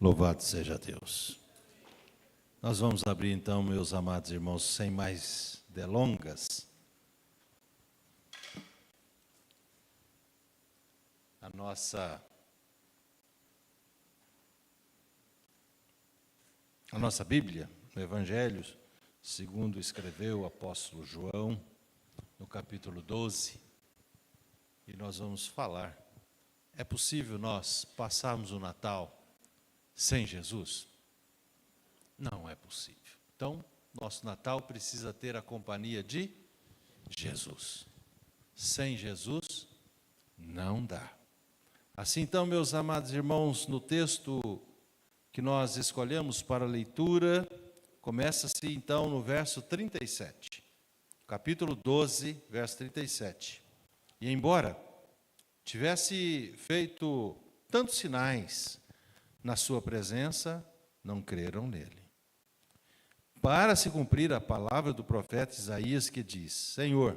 Louvado seja Deus. Nós vamos abrir então, meus amados irmãos, sem mais delongas, a nossa Bíblia, o Evangelho, segundo escreveu o apóstolo João, no capítulo 12, e nós vamos falar. É possível nós passarmos o Natal sem Jesus? Não é possível. Então, nosso Natal precisa ter a companhia de Jesus. Sem Jesus, não dá. Assim, então, meus amados irmãos, no texto que nós escolhemos para a leitura, começa-se então no verso 37. Capítulo 12, verso 37. E embora tivesse feito tantos sinais na sua presença, não creram nele. Para se cumprir a palavra do profeta Isaías, que diz: Senhor,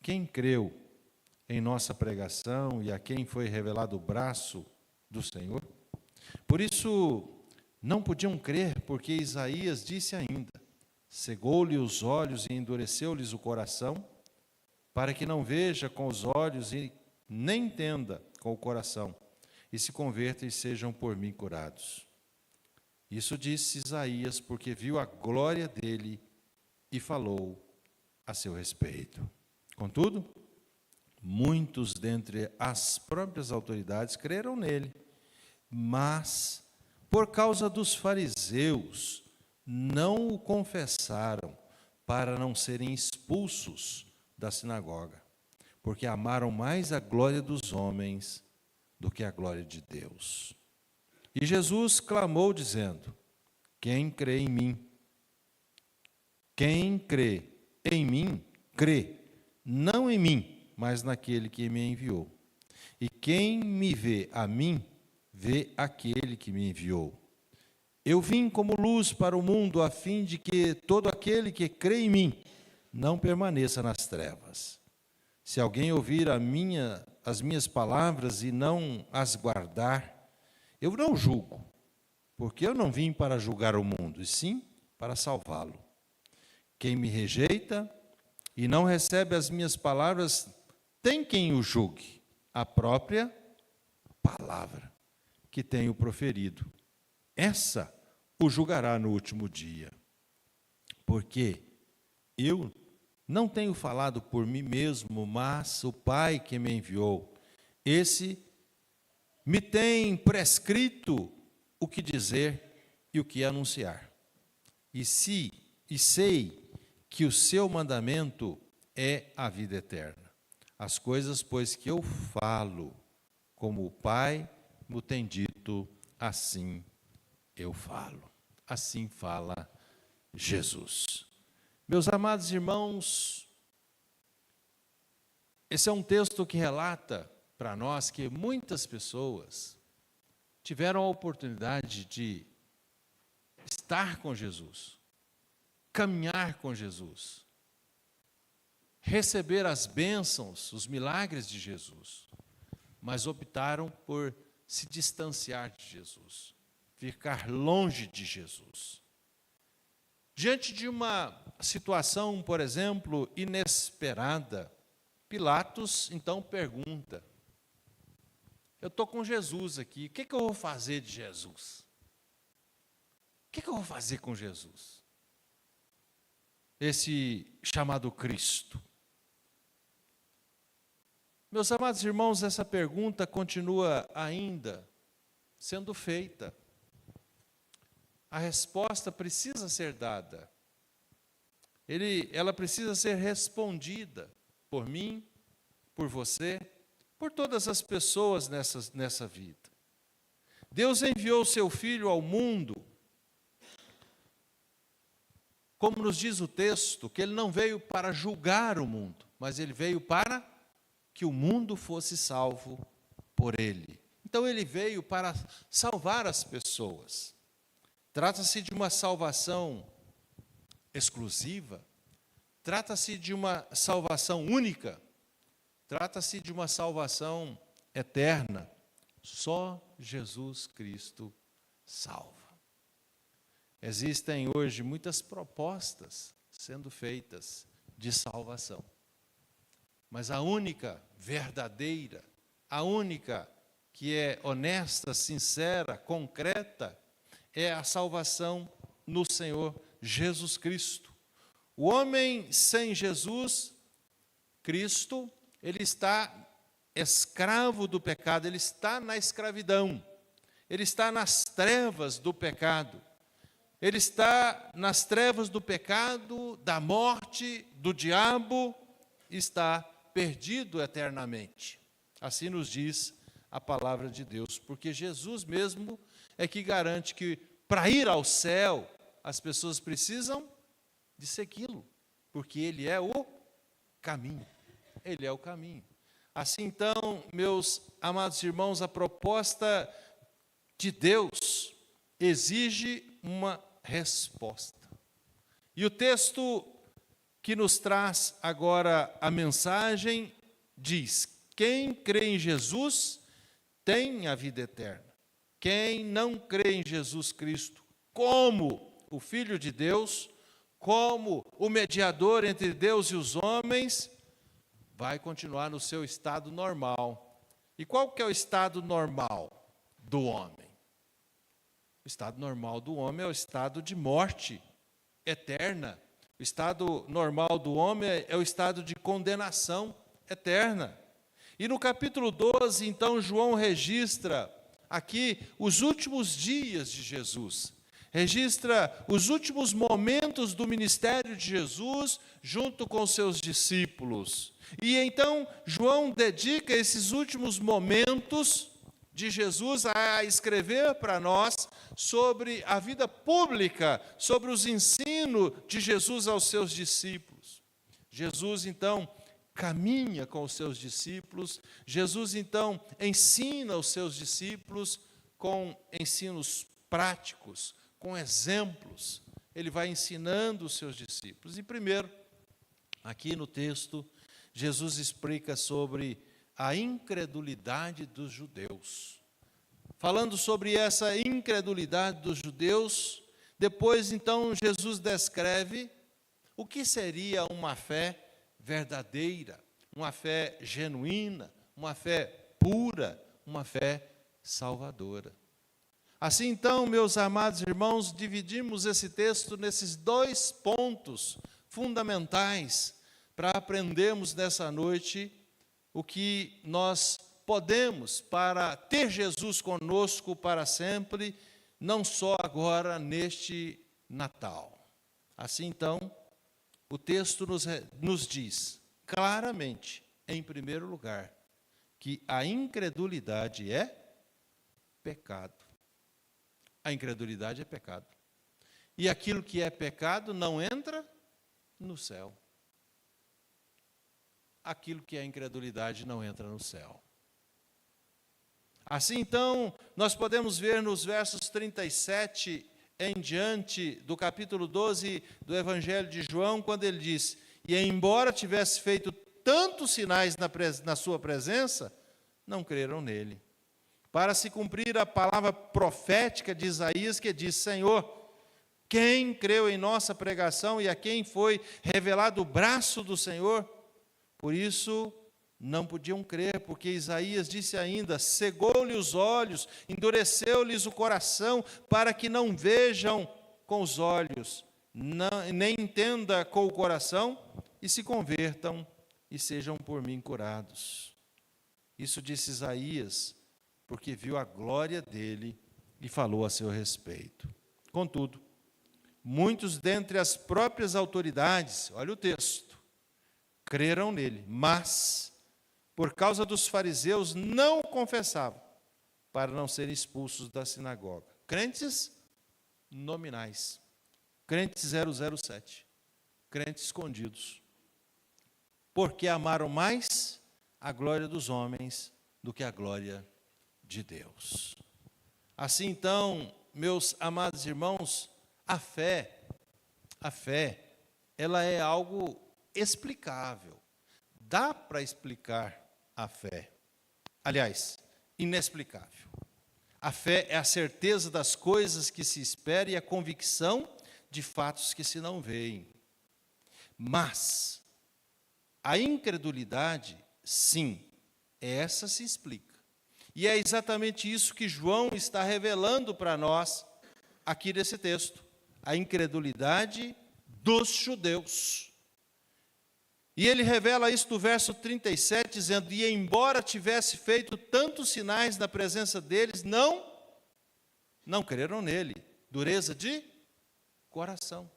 quem creu em nossa pregação e a quem foi revelado o braço do Senhor? Por isso não podiam crer, porque Isaías disse ainda: cegou-lhe os olhos e endureceu-lhes o coração, para que não veja com os olhos e nem entenda com o coração, e se convertam e sejam por mim curados. Isso disse Isaías, porque viu a glória dele e falou a seu respeito. Contudo, muitos dentre as próprias autoridades creram nele, mas, por causa dos fariseus, não o confessaram, para não serem expulsos da sinagoga, porque amaram mais a glória dos homens do que a glória de Deus. E Jesus clamou, dizendo: quem crê em mim, crê, não em mim, mas naquele que me enviou. E quem me vê a mim, vê aquele que me enviou. Eu vim como luz para o mundo, a fim de que todo aquele que crê em mim não permaneça nas trevas. Se alguém ouvir as minhas palavras e não as guardar, eu não julgo, porque eu não vim para julgar o mundo, e sim para salvá-lo. Quem me rejeita e não recebe as minhas palavras, tem quem o julgue, a própria palavra que tenho proferido. Essa o julgará no último dia. Porque eu não tenho falado por mim mesmo, mas o Pai que me enviou, esse me tem prescrito o que dizer e o que anunciar. E sei que o seu mandamento é a vida eterna. As coisas, pois, que eu falo, como o Pai me tem dito, assim eu falo. Assim fala Jesus. Meus amados irmãos, esse é um texto que relata para nós que muitas pessoas tiveram a oportunidade de estar com Jesus, caminhar com Jesus, receber as bênçãos, os milagres de Jesus, mas optaram por se distanciar de Jesus, ficar longe de Jesus. Diante de uma situação, por exemplo, inesperada, Pilatos então pergunta: eu estou com Jesus aqui, o que eu vou fazer de Jesus? O que eu vou fazer com Jesus? Esse chamado Cristo. Meus amados irmãos, essa pergunta continua ainda sendo feita. A resposta precisa ser dada. Ela precisa ser respondida por mim, por você, por todas as pessoas nessa vida. Deus enviou o seu Filho ao mundo, como nos diz o texto, que ele não veio para julgar o mundo, mas ele veio para que o mundo fosse salvo por ele. Então ele veio para salvar as pessoas. Trata-se de uma salvação exclusiva, trata-se de uma salvação única, trata-se de uma salvação eterna. Só Jesus Cristo salva. Existem hoje muitas propostas sendo feitas de salvação, mas a única verdadeira, a única que é honesta, sincera, concreta, é a salvação no Senhor Jesus Cristo. O homem sem Jesus Cristo, ele está escravo do pecado, ele está na escravidão, ele está nas trevas do pecado, ele está nas trevas do pecado, da morte, do diabo, está perdido eternamente. Assim nos diz a palavra de Deus, porque Jesus mesmo é que garante que para ir ao céu, as pessoas precisam de segui-lo, porque Ele é o caminho. Ele é o caminho. Assim então, meus amados irmãos, a proposta de Deus exige uma resposta. E o texto que nos traz agora a mensagem diz: quem crê em Jesus tem a vida eterna. Quem não crê em Jesus Cristo como o Filho de Deus, como o mediador entre Deus e os homens, vai continuar no seu estado normal. E qual que é o estado normal do homem? O estado normal do homem é o estado de morte eterna. O estado normal do homem é o estado de condenação eterna. E no capítulo 12, então, João registra aqui os últimos dias de Jesus. Registra os últimos momentos do ministério de Jesus junto com seus discípulos. E então João dedica esses últimos momentos de Jesus a escrever para nós sobre a vida pública, sobre os ensinos de Jesus aos seus discípulos. Jesus então caminha com os seus discípulos, Jesus então ensina os seus discípulos com ensinos práticos, com exemplos. Ele vai ensinando os seus discípulos. E primeiro, aqui no texto, Jesus explica sobre a incredulidade dos judeus. Falando sobre essa incredulidade dos judeus, depois então Jesus descreve o que seria uma fé verdadeira, uma fé genuína, uma fé pura, uma fé salvadora. Assim então, meus amados irmãos, dividimos esse texto nesses dois pontos fundamentais para aprendermos nessa noite o que nós podemos para ter Jesus conosco para sempre, não só agora neste Natal. Assim então, o texto nos diz claramente, em primeiro lugar, que a incredulidade é pecado. A incredulidade é pecado. E aquilo que é pecado não entra no céu. Aquilo que é incredulidade não entra no céu. Assim então, nós podemos ver nos versos 37 em diante do capítulo 12 do Evangelho de João, quando ele diz: e embora tivesse feito tantos sinais na sua presença, não creram nele. Para se cumprir a palavra profética de Isaías, que diz: Senhor, quem creu em nossa pregação e a quem foi revelado o braço do Senhor? Por isso não podiam crer, porque Isaías disse ainda: cegou-lhe os olhos, endureceu-lhes o coração, para que não vejam com os olhos, nem entenda com o coração, e se convertam e sejam por mim curados. Isso disse Isaías, porque viu a glória dele e falou a seu respeito. Contudo, muitos dentre as próprias autoridades, olha o texto, creram nele, mas, por causa dos fariseus, não o confessavam, para não serem expulsos da sinagoga. Crentes nominais, crentes 007, crentes escondidos, porque amaram mais a glória dos homens do que a glória de Deus. Assim então, meus amados irmãos, a fé, ela é algo explicável. Dá para explicar a fé. Aliás, inexplicável. A fé é a certeza das coisas que se espera e a convicção de fatos que se não veem. Mas a incredulidade, sim, essa se explica. E é exatamente isso que João está revelando para nós aqui nesse texto. A incredulidade dos judeus. E ele revela isso no verso 37, dizendo: e embora tivesse feito tantos sinais na presença deles, não creram nele. Dureza de coração.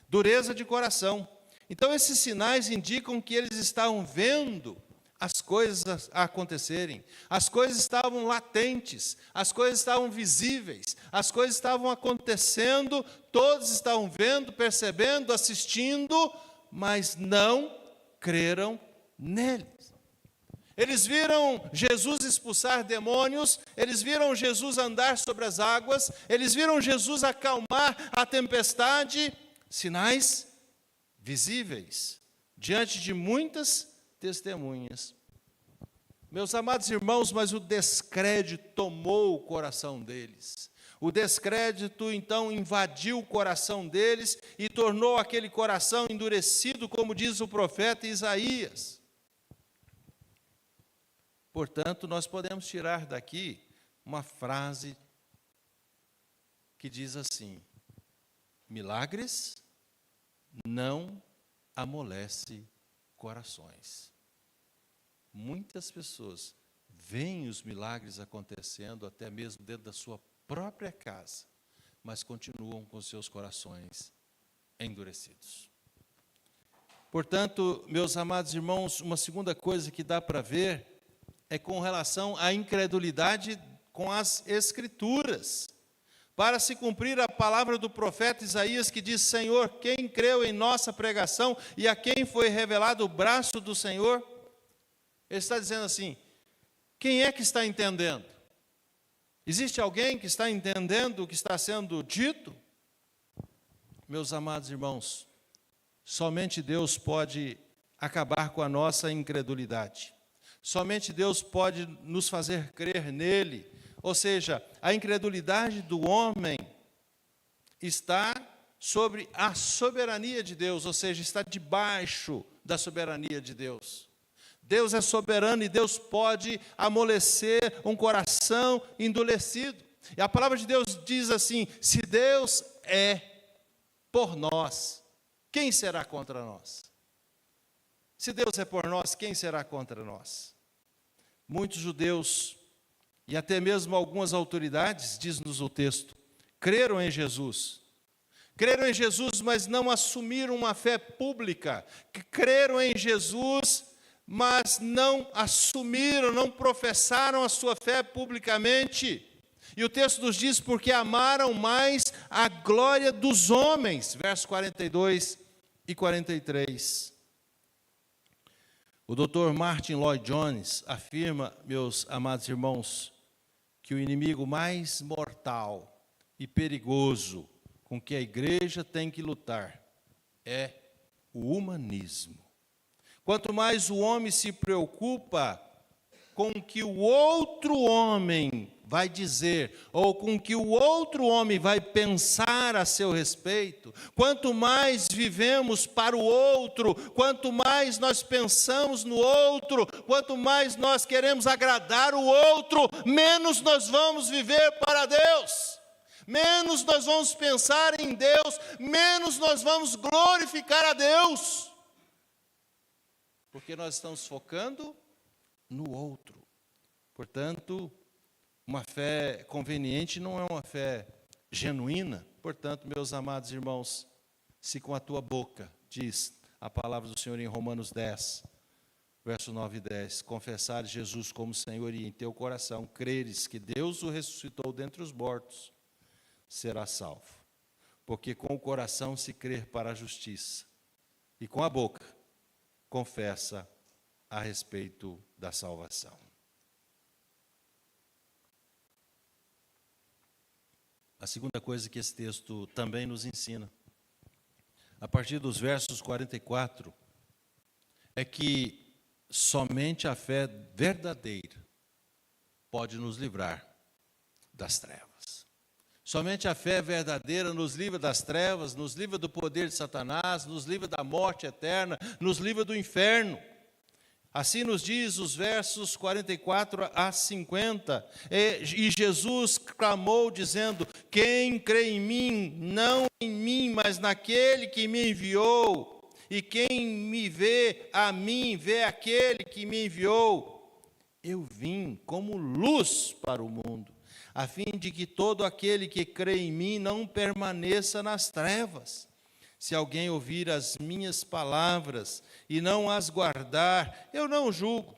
Dureza de coração. Então esses sinais indicam que eles estavam vendo as coisas acontecerem. As coisas estavam latentes, as coisas estavam visíveis, as coisas estavam acontecendo, todos estavam vendo, percebendo, assistindo, mas não creram nele. Eles viram Jesus expulsar demônios, eles viram Jesus andar sobre as águas, eles viram Jesus acalmar a tempestade, sinais visíveis, diante de muitas testemunhas. Meus amados irmãos, mas o descrédito tomou o coração deles. O descrédito, então, invadiu o coração deles e tornou aquele coração endurecido, como diz o profeta Isaías. Portanto, nós podemos tirar daqui uma frase que diz assim: milagres não amolece corações. Muitas pessoas veem os milagres acontecendo até mesmo dentro da sua própria casa, mas continuam com seus corações endurecidos. Portanto, meus amados irmãos, uma segunda coisa que dá para ver é com relação à incredulidade com as Escrituras. Para se cumprir a palavra do profeta Isaías, que diz: Senhor, quem creu em nossa pregação e a quem foi revelado o braço do Senhor? Ele está dizendo assim: quem é que está entendendo? Existe alguém que está entendendo o que está sendo dito? Meus amados irmãos, somente Deus pode acabar com a nossa incredulidade. Somente Deus pode nos fazer crer nele. Ou seja, a incredulidade do homem está sobre a soberania de Deus, ou seja, está debaixo da soberania de Deus. Deus é soberano e Deus pode amolecer um coração endurecido. E a palavra de Deus diz assim: se Deus é por nós, quem será contra nós? Se Deus é por nós, quem será contra nós? Muitos judeus e até mesmo algumas autoridades, diz-nos o texto, creram em Jesus. Creram em Jesus, mas não assumiram uma fé pública. Creram em Jesus, mas não assumiram, não professaram a sua fé publicamente. E o texto nos diz: porque amaram mais a glória dos homens, versos 42 e 43. O Dr. Martin Lloyd Jones afirma, meus amados irmãos, que o inimigo mais mortal e perigoso com que a igreja tem que lutar é o humanismo. Quanto mais o homem se preocupa com o que o outro homem vai dizer, ou com o que o outro homem vai pensar a seu respeito, quanto mais vivemos para o outro, quanto mais nós pensamos no outro, quanto mais nós queremos agradar o outro, menos nós vamos viver para Deus, menos nós vamos pensar em Deus, menos nós vamos glorificar a Deus, porque nós estamos focando no outro. Portanto, uma fé conveniente não é uma fé genuína. Portanto, meus amados irmãos, se com a tua boca, diz a palavra do Senhor em Romanos 10, verso 9 e 10, confessares Jesus como Senhor e em teu coração creres que Deus o ressuscitou dentre os mortos, serás salvo. Porque com o coração se crê para a justiça e com a boca confessa a respeito da salvação. A segunda coisa que esse texto também nos ensina, a partir dos versos 44, é que somente a fé verdadeira pode nos livrar das trevas. Somente a fé verdadeira nos livra das trevas, nos livra do poder de Satanás, nos livra da morte eterna, nos livra do inferno. Assim nos diz os versos 44 a 50. E Jesus clamou dizendo: quem crê em mim, não em mim, mas naquele que me enviou. E quem me vê a mim, vê aquele que me enviou. Eu vim como luz para o mundo, a fim de que todo aquele que crê em mim não permaneça nas trevas. Se alguém ouvir as minhas palavras e não as guardar, eu não julgo,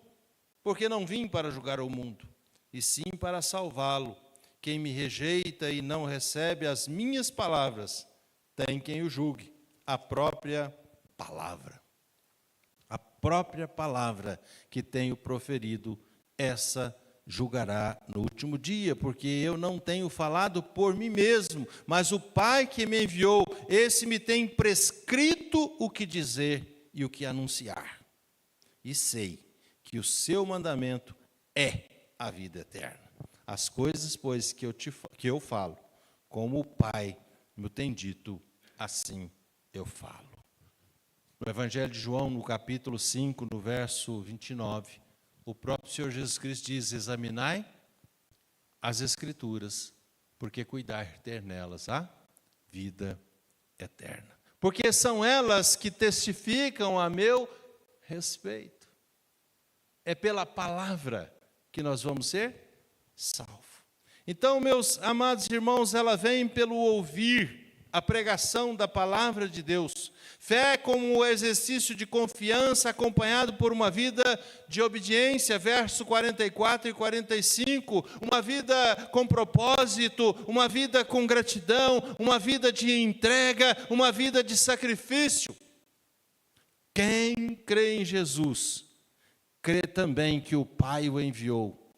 porque não vim para julgar o mundo, e sim para salvá-lo. Quem me rejeita e não recebe as minhas palavras, tem quem o julgue, a própria palavra. A própria palavra que tenho proferido, essa julgará no último dia, porque eu não tenho falado por mim mesmo, mas o Pai que me enviou, esse me tem prescrito o que dizer e o que anunciar. E sei que o seu mandamento é a vida eterna. As coisas, pois, que eu falo, como o Pai me tem dito, assim eu falo. No Evangelho de João, no capítulo 5, no verso 29, o próprio Senhor Jesus Cristo diz: examinai as Escrituras, porque cuidar ter nelas a vida eterna. Porque são elas que testificam a meu respeito. É pela palavra que nós vamos ser salvos. Então, meus amados irmãos, ela vem pelo ouvir a pregação da palavra de Deus. Fé como o exercício de confiança acompanhado por uma vida de obediência, verso 44 e 45, uma vida com propósito, uma vida com gratidão, uma vida de entrega, uma vida de sacrifício. Quem crê em Jesus, crê também que o Pai o enviou.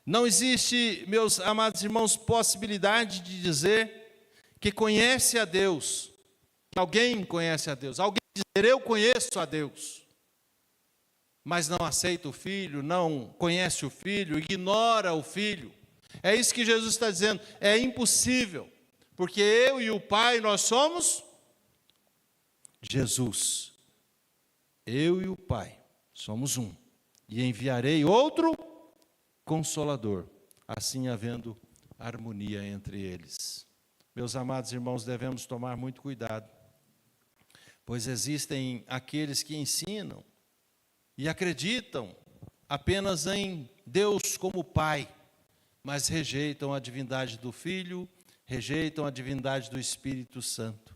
Não existe, meus amados irmãos, possibilidade de dizer que conhece a Deus, que alguém conhece a Deus, alguém dizer eu conheço a Deus, mas não aceita o Filho, não conhece o Filho, ignora o Filho. É isso que Jesus está dizendo, é impossível, porque eu e o Pai, nós somos Jesus. Eu e o Pai somos um, e enviarei outro Consolador, assim havendo harmonia entre eles. Meus amados irmãos, devemos tomar muito cuidado, pois existem aqueles que ensinam e acreditam apenas em Deus como Pai, mas rejeitam a divindade do Filho, rejeitam a divindade do Espírito Santo.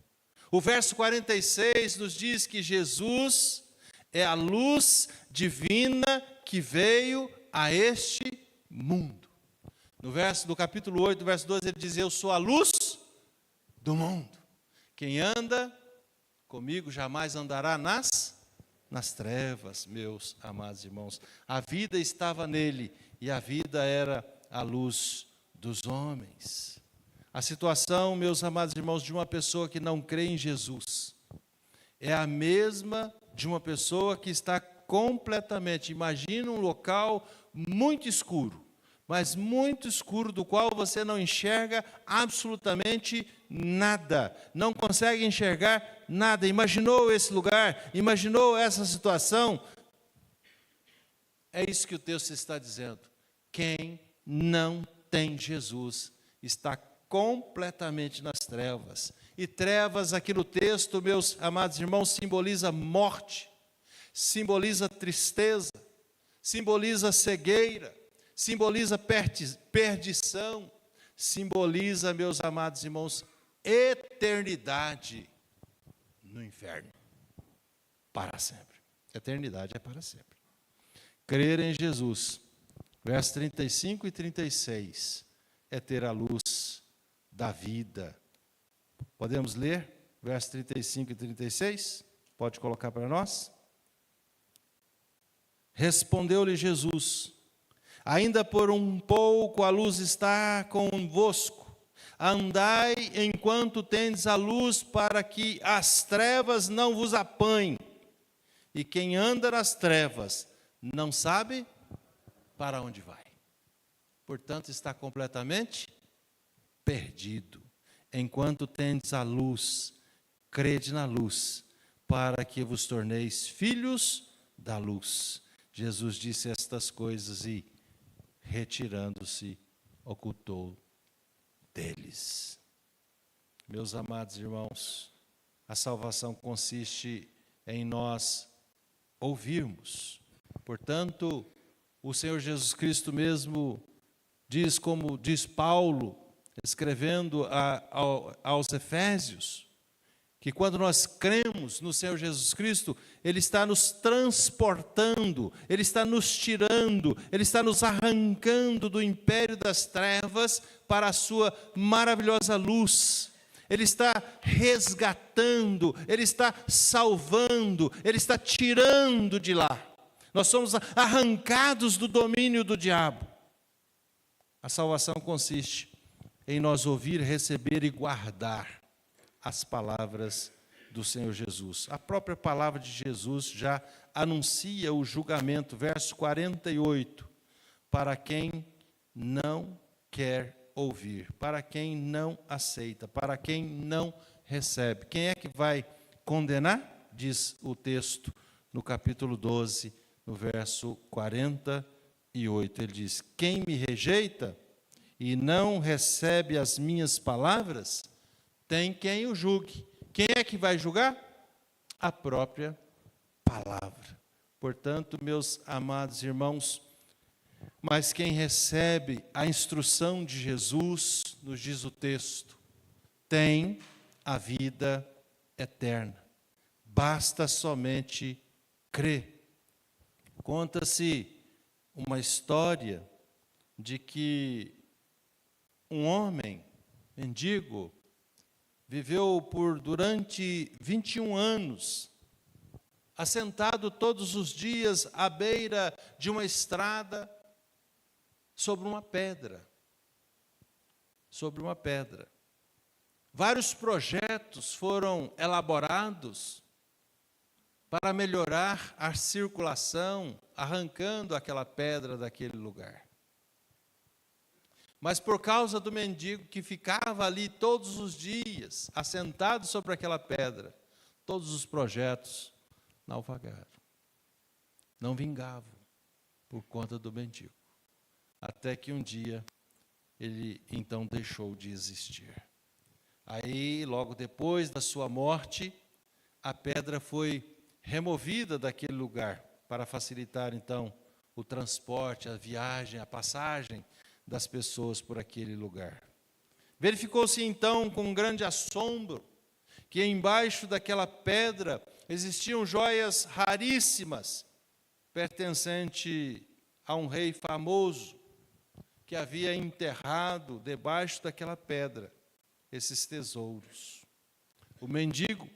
O verso 46 nos diz que Jesus é a luz divina que veio a este mundo. No capítulo 8, verso 12, ele diz: eu sou a luz do mundo. Quem anda comigo jamais andará nas trevas, meus amados irmãos. A vida estava nele e a vida era a luz dos homens. A situação, meus amados irmãos, de uma pessoa que não crê em Jesus é a mesma de uma pessoa que está completamente, imagina um local muito escuro, mas muito escuro, do qual você não enxerga absolutamente nada, não consegue enxergar nada. Imaginou esse lugar? Imaginou essa situação? É isso que o texto está dizendo. Quem não tem Jesus está completamente nas trevas. E trevas aqui no texto, meus amados irmãos, simboliza morte, simboliza tristeza, simboliza cegueira, simboliza perdição, simboliza, meus amados irmãos, eternidade no inferno, para sempre. Eternidade é para sempre. Crer em Jesus, versos 35 e 36, é ter a luz da vida. Podemos ler, versos 35 e 36? Pode colocar para nós? Respondeu-lhe Jesus: ainda por um pouco a luz está convosco. Andai enquanto tendes a luz, para que as trevas não vos apanhem. E quem anda nas trevas não sabe para onde vai. Portanto, está completamente perdido. Enquanto tendes a luz, crede na luz, para que vos torneis filhos da luz. Jesus disse estas coisas e, retirando-se, ocultou deles. Meus amados irmãos, a salvação consiste em nós ouvirmos. Portanto, o Senhor Jesus Cristo mesmo diz, como diz Paulo, escrevendo aos Efésios, que quando nós cremos no Senhor Jesus Cristo, Ele está nos transportando, Ele está nos tirando, Ele está nos arrancando do império das trevas para a sua maravilhosa luz. Ele está resgatando, Ele está salvando, Ele está tirando de lá. Nós somos arrancados do domínio do diabo. A salvação consiste em nós ouvir, receber e guardar as palavras do Senhor Jesus. A própria palavra de Jesus já anuncia o julgamento, verso 48, para quem não quer ouvir, para quem não aceita, para quem não recebe. Quem é que vai condenar? Diz o texto no capítulo 12, no verso 48. Ele diz: quem me rejeita e não recebe as minhas palavras, tem quem o julgue. Quem é que vai julgar? A própria palavra. Portanto, meus amados irmãos, mas quem recebe a instrução de Jesus, nos diz o texto, tem a vida eterna. Basta somente crer. Conta-se uma história de que um homem mendigo viveu durante 21 anos, assentado todos os dias à beira de uma estrada, sobre uma pedra. Sobre uma pedra. Vários projetos foram elaborados para melhorar a circulação, arrancando aquela pedra daquele lugar. Mas por causa do mendigo que ficava ali todos os dias, assentado sobre aquela pedra, todos os projetos naufragaram. Não vingavam por conta do mendigo. Até que um dia ele então deixou de existir. Aí, logo depois da sua morte, a pedra foi removida daquele lugar para facilitar então o transporte, a viagem, a passagem das pessoas por aquele lugar. Verificou-se então com um grande assombro que embaixo daquela pedra existiam joias raríssimas, pertencentes a um rei famoso que havia enterrado debaixo daquela pedra esses tesouros. O mendigo,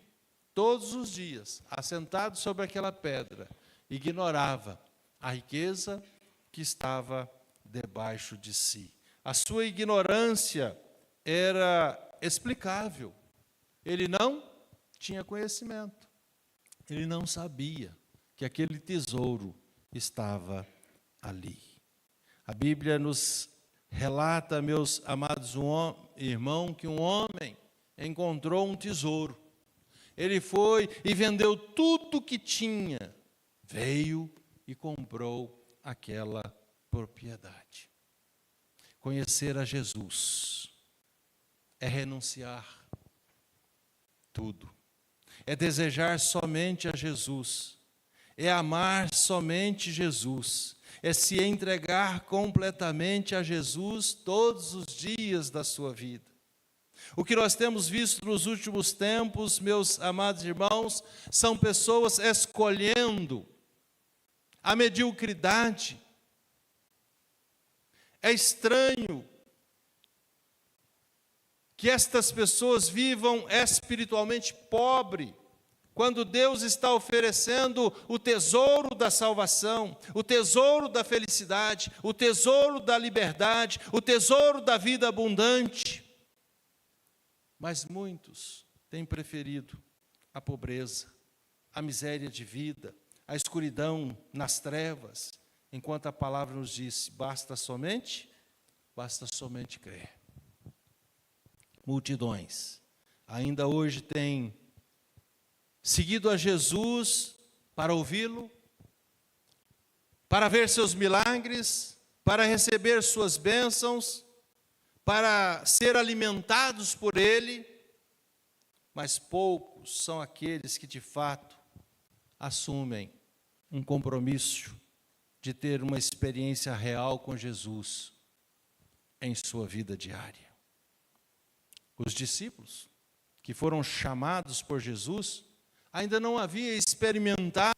todos os dias, assentado sobre aquela pedra, ignorava a riqueza que estava debaixo de si. A sua ignorância era explicável. Ele não tinha conhecimento. Ele não sabia que aquele tesouro estava ali. A Bíblia nos relata, meus amados irmãos, que um homem encontrou um tesouro. Ele foi e vendeu tudo que tinha, veio e comprou aquela propriedade. Conhecer a Jesus é renunciar tudo, é desejar somente a Jesus, é amar somente Jesus, é se entregar completamente a Jesus todos os dias da sua vida. O que nós temos visto nos últimos tempos, meus amados irmãos, são pessoas escolhendo a mediocridade. É estranho que estas pessoas vivam espiritualmente pobre, quando Deus está oferecendo o tesouro da salvação, o tesouro da felicidade, o tesouro da liberdade, o tesouro da vida abundante. Mas muitos têm preferido a pobreza, a miséria de vida, a escuridão nas trevas, enquanto a palavra nos diz, basta somente crer. multidões ainda hoje têm seguido a Jesus para ouvi-lo, para ver seus milagres, para receber suas bênçãos, para ser alimentados por Ele, mas poucos são aqueles que de fato assumem um compromisso de ter uma experiência real com Jesus em sua vida diária. Os discípulos que foram chamados por Jesus ainda não haviam experimentado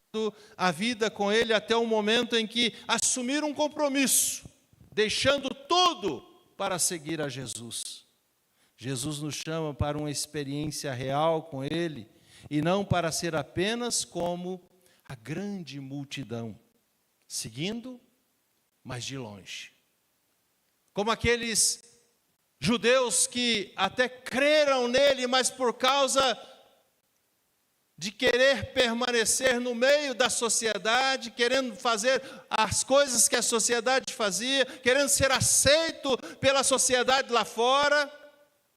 a vida com Ele até o momento em que assumiram um compromisso, deixando tudo para seguir a Jesus. Jesus nos chama para uma experiência real com Ele e não para ser apenas como a grande multidão, seguindo, mas de longe. Como aqueles judeus que até creram nele, mas por causa de querer permanecer no meio da sociedade, querendo fazer as coisas que a sociedade fazia, querendo ser aceito pela sociedade lá fora,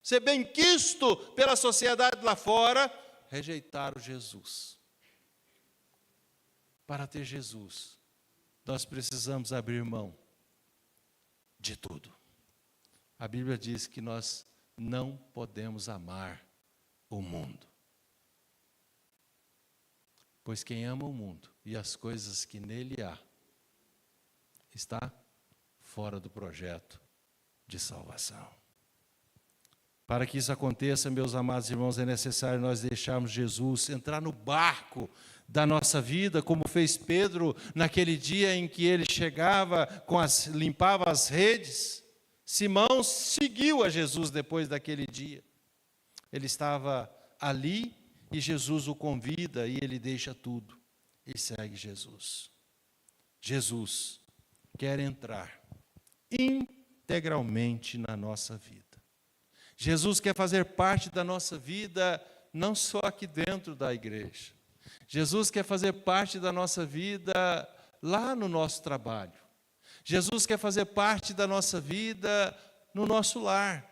ser benquisto pela sociedade lá fora, rejeitaram Jesus. Para ter Jesus, nós precisamos abrir mão de tudo. A Bíblia diz que nós não podemos amar o mundo. Pois quem ama o mundo e as coisas que nele há, está fora do projeto de salvação. Para que isso aconteça, meus amados irmãos, é necessário nós deixarmos Jesus entrar no barco da nossa vida, como fez Pedro naquele dia em que ele chegava, limpava as redes. Simão seguiu a Jesus depois daquele dia. Ele estava ali e Jesus o convida e ele deixa tudo e segue Jesus. Jesus quer entrar integralmente na nossa vida. Jesus quer fazer parte da nossa vida, não só aqui dentro da igreja. Jesus quer fazer parte da nossa vida lá no nosso trabalho. Jesus quer fazer parte da nossa vida no nosso lar.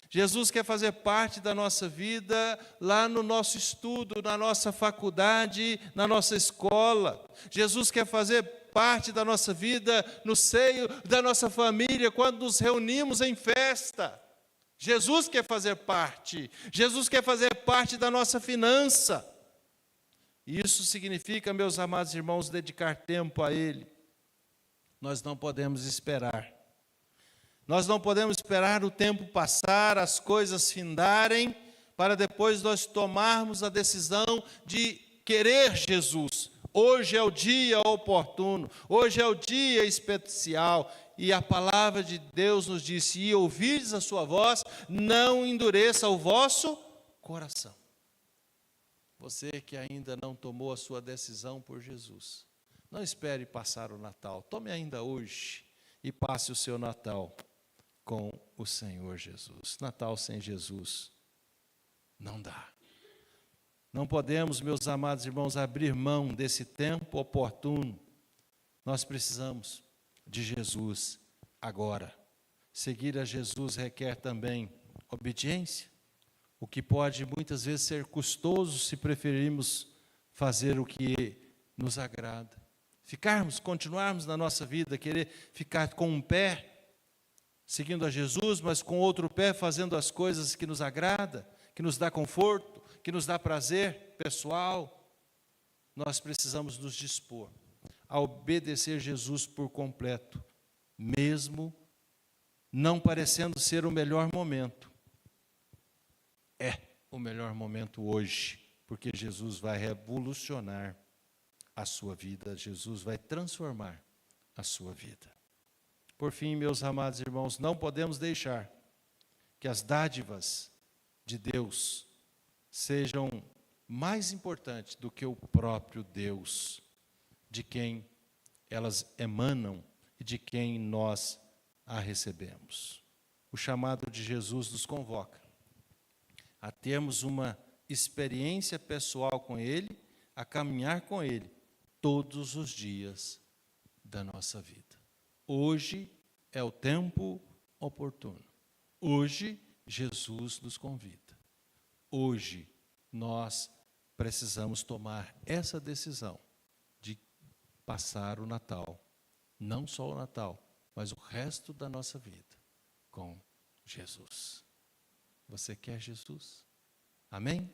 Jesus quer fazer parte da nossa vida lá no nosso estudo, na nossa faculdade, na nossa escola. Jesus quer fazer parte da nossa vida no seio da nossa família, quando nos reunimos em festa. Jesus quer fazer parte. Jesus quer fazer parte da nossa finança. Isso significa, meus amados irmãos, dedicar tempo a Ele. Nós não podemos esperar. Nós não podemos esperar o tempo passar, as coisas findarem, para depois nós tomarmos a decisão de querer Jesus. Hoje é o dia oportuno, hoje é o dia especial, e a palavra de Deus nos diz: se ouvirdes a sua voz, não endureça o vosso coração. Você que ainda não tomou a sua decisão por Jesus, não espere passar o Natal, tome ainda hoje e passe o seu Natal com o Senhor Jesus. Natal sem Jesus não dá. Não podemos, meus amados irmãos, abrir mão desse tempo oportuno. Nós precisamos de Jesus agora. Seguir a Jesus requer também obediência, o que pode muitas vezes ser custoso se preferirmos fazer o que nos agrada. Continuarmos na nossa vida, querer ficar com um pé seguindo a Jesus, mas com outro pé fazendo as coisas que nos agrada, que nos dá conforto, que nos dá prazer pessoal. Nós precisamos nos dispor a obedecer Jesus por completo, mesmo não parecendo ser o melhor momento. É o melhor momento hoje, porque Jesus vai revolucionar a sua vida, Jesus vai transformar a sua vida. Por fim, meus amados irmãos, não podemos deixar que as dádivas de Deus sejam mais importantes do que o próprio Deus, de quem elas emanam e de quem nós a recebemos. O chamado de Jesus nos convoca a termos uma experiência pessoal com Ele, a caminhar com Ele todos os dias da nossa vida. Hoje é o tempo oportuno. Hoje Jesus nos convida. Hoje, nós precisamos tomar essa decisão de passar o Natal, não só o Natal, mas o resto da nossa vida com Jesus. Você quer Jesus? Amém?